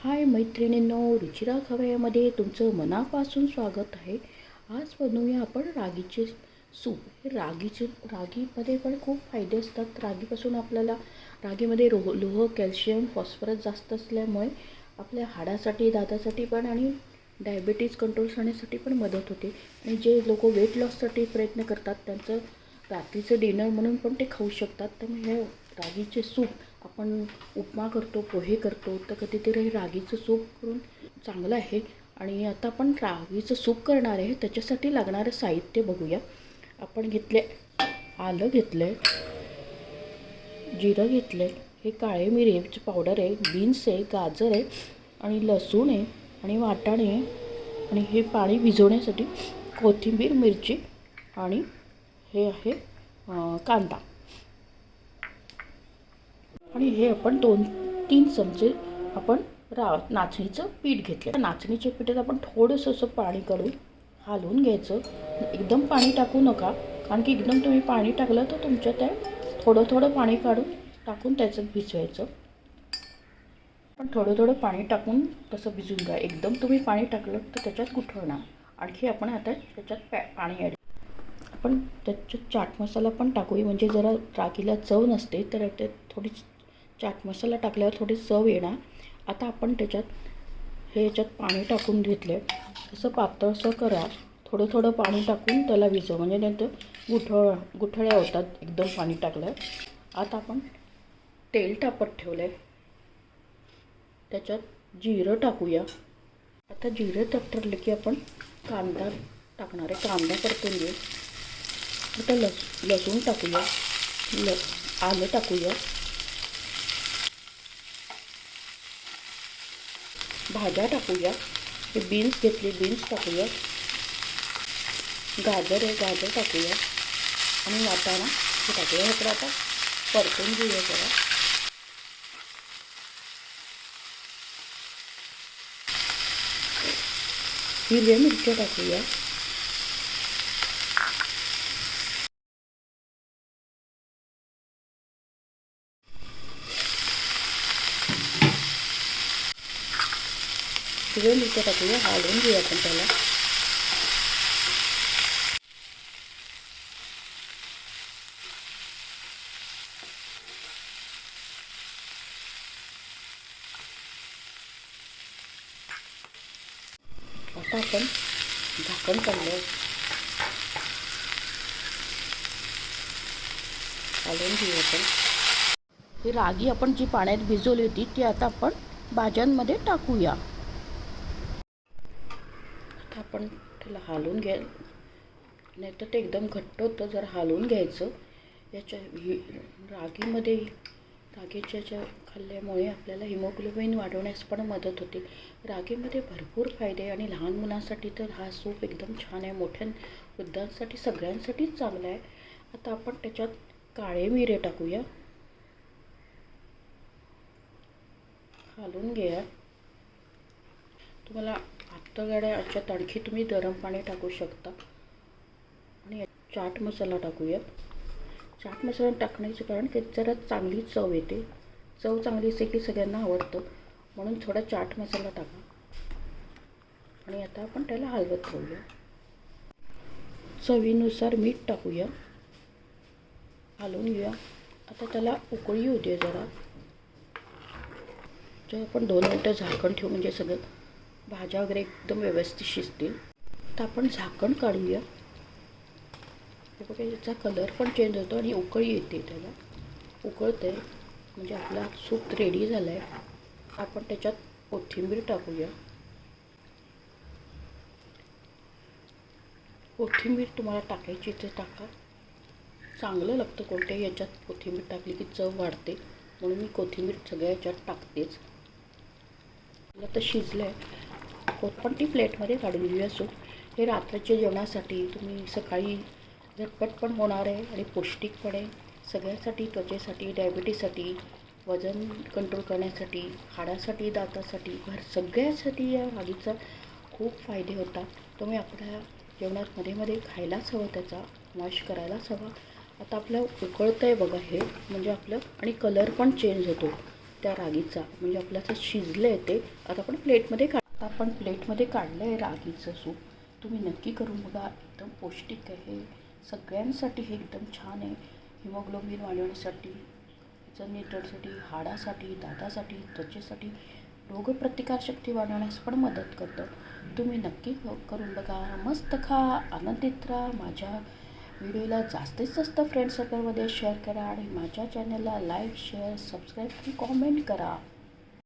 हाय मैत्रिणींनो, रुचिरा खवय्यामध्ये तुमचं मनापासून स्वागत आहे. आज बनवूया आपण रागीचे सूप. हे रागीमध्ये पण खूप फायदे असतात. रागीपासून आपल्याला रागीमध्ये लोह, कॅल्शियम, फॉस्फरस जास्त असल्यामुळे आपल्या हाडासाठी, दातासाठी पण आणि डायबिटीज कंट्रोल करण्यासाठी पण मदत होते. आणि जे लोक वेट लॉससाठी प्रयत्न करतात त्यांचं रात्रीचं डिनर म्हणून पण ते खाऊ शकतात. त्यामुळे हे रागीचे सूप आपण उपमा करतो, पोहे करतो, तर कधीतरी रागीचं सूप करून चांगलं आहे. आणि आता आपण रागीचं सूप करणार आहे. त्याच्यासाठी लागणारं साहित्य बघूया. आपण घेतले आलं, घेतलं जिरं, घेतलं हे काळे मिरीची पावडर आहे, बीन्स आहे, गाजर आहे आणि लसूण आहे आणि वाटाणे आहे आणि हे पाणी भिजवण्यासाठी कोथिंबीर, मिरची आणि हे आहे कांदा. आणि हे आपण 2-3 चमचे आपण नाचणीचं पीठ घेतलं. नाचणीच्या पिठात आपण थोडंसं असं पाणी काढून हलवून घ्यायचं. एकदम पाणी टाकू नका, कारण की एकदम तुम्ही पाणी टाकलं तर तुमच्या त्या थोडं थोडं पाणी टाकून त्याच्यात भिजवायचं. पण थोडं थोडं पाणी टाकून तसं भिजून घ्या. एकदम तुम्ही पाणी टाकलं तर त्याच्यात गुठळणार. आणखी आपण आता त्याच्यात पाणी ॲड, आपण त्याच्यात चाट मसाला पण टाकूया, म्हणजे जरा रागीला चव नसते तर त्यात थोडी चाट मसाला टाकल्यावर थोडी चव येणार. आता आपण याच्यात पाणी टाकून घेतलं. असं पातळसं करा. थोडं थोडं पाणी टाकून त्याला भिजव, म्हणजे नंतर गुठळ्या होतात एकदम पाणी टाकलं. आता आपण तेल तापत ठेवलं आहे. त्याच्यात जिरं टाकूया. आता जिरं तपटरलं की आपण कांदा टाकणार आहे. कांदा परतून घेऊ. आता लसूण टाकूया, आलं टाकूया, भाज्या टाकूया. हे बीन्स घेतले, बीन्स टाकूया, गाजर आहे, गाजर टाकूया आणि वाटाणा हे टाकूया. हे आता परतून घेऊया जरा. हिरव्या मिरच्या टाकूया. हिरव्या मिरच्या टाकूया, हलवून घेऊया आपण त्याला. आता आपण झाकण काढलं, हलवून घेऊया आपण. ही रागी आपण जी पाण्यात भिजवली होती ती आता आपण भाज्यांमध्ये टाकूया. आता आपण त्याला हलवून नाही तर ते एकदम घट्ट होतं, जर हलवून घ्यायचं. रागीच्या खाल्ल्यामुळे आपल्याला हिमोग्लोबिन वाढवण्यास पण मदत होते. रागीमध्ये भरपूर फायदे आणि लहान मुलांसाठी तर हा सूप एकदम छान आहे. मोठ्या वृद्धांसाठी सगळ्यांसाठीच चांगला आहे. आता आपण त्याच्यात काळे मिरे टाकूया, घालून घ्या. तुम्हाला पातळ याच्यात आणखी तुम्ही गरम पाणी टाकू शकता. आणि चाट मसाला टाकूया. चाट मसाला टाकण्याचं कारण की जरा चांगली चव येते. चव चांगली असे की सगळ्यांना आवडतं, म्हणून थोडा चाट मसाला टाका. आणि आता आपण त्याला हलवत राहूया. चवीनुसार मीठ टाकूया, हलवून घेऊया. आता त्याला उकळी येऊ दे जरा. आपण 2 मिनटं झाकण ठेवू, म्हणजे सगळं भाज्या वगैरे एकदम व्यवस्थित शिजतील. आता आपण झाकण काढूया. हे बघा, याचा कलर पण चेंज होतो आणि उकळी येते. त्याला उकळते म्हणजे आपला सूप रेडी झाला आहे. आपण त्याच्यात कोथिंबीर टाकूया. कोथिंबीर तुम्हाला टाकायची तर टाका, चांगलं लागतं. कोणत्याही याच्यात कोथिंबीर टाकली की चव वाढते, म्हणून मी कोथिंबीर सगळ्या याच्यात टाकतेच. आता शिजलं आहे, पण ती प्लेटमध्ये काढून घेऊया सूप. हे रात्रीच्या जेवणासाठी तुम्ही सकाळी झटपट पण होणार आहे आणि पौष्टिक पण आहे. सगळ्यासाठी, त्वचेसाठी, डायबिटीजसाठी, वजन कंट्रोल करण्यासाठी, हाडासाठी, दातासाठी, सगळ्यासाठी या रागीचा खूप फायदे होतात. तुम्ही आपल्या जेवणात मध्ये मध्ये खायलाच हवं, त्याचा समावेश करायलाच हवा. आता आपलं उकळतं आहे बघा हे, म्हणजे आपलं आणि कलर पण चेंज होतो. त्या रागीचा, म्हणजे आपल्याचं शिजलं आहे ते. आता आपण प्लेटमध्ये काढलं आहे रागीचं सूप. तुम्ही नक्की करून बघा, एकदम पौष्टिक आहे, सगळ्यांसाठी हे एकदम छान आहे. हिमोग्लोबिन वाढवण्यासाठी, जनरेटरसाठी, हाडासाठी, दातासाठी, त्वचेसाठी, रोगप्रतिकारशक्ती वाढवण्यास पण मदत करतं. तुम्ही नक्की करून बघा. मस्त खा, आनंदित राहा. माझ्या व्हिडिओला जास्तीत जास्त फ्रेंड सर्कलमध्ये शेअर करा आणि माझ्या चॅनलला लाईक, शेअर, सबस्क्राईब आणि कॉमेंट करा.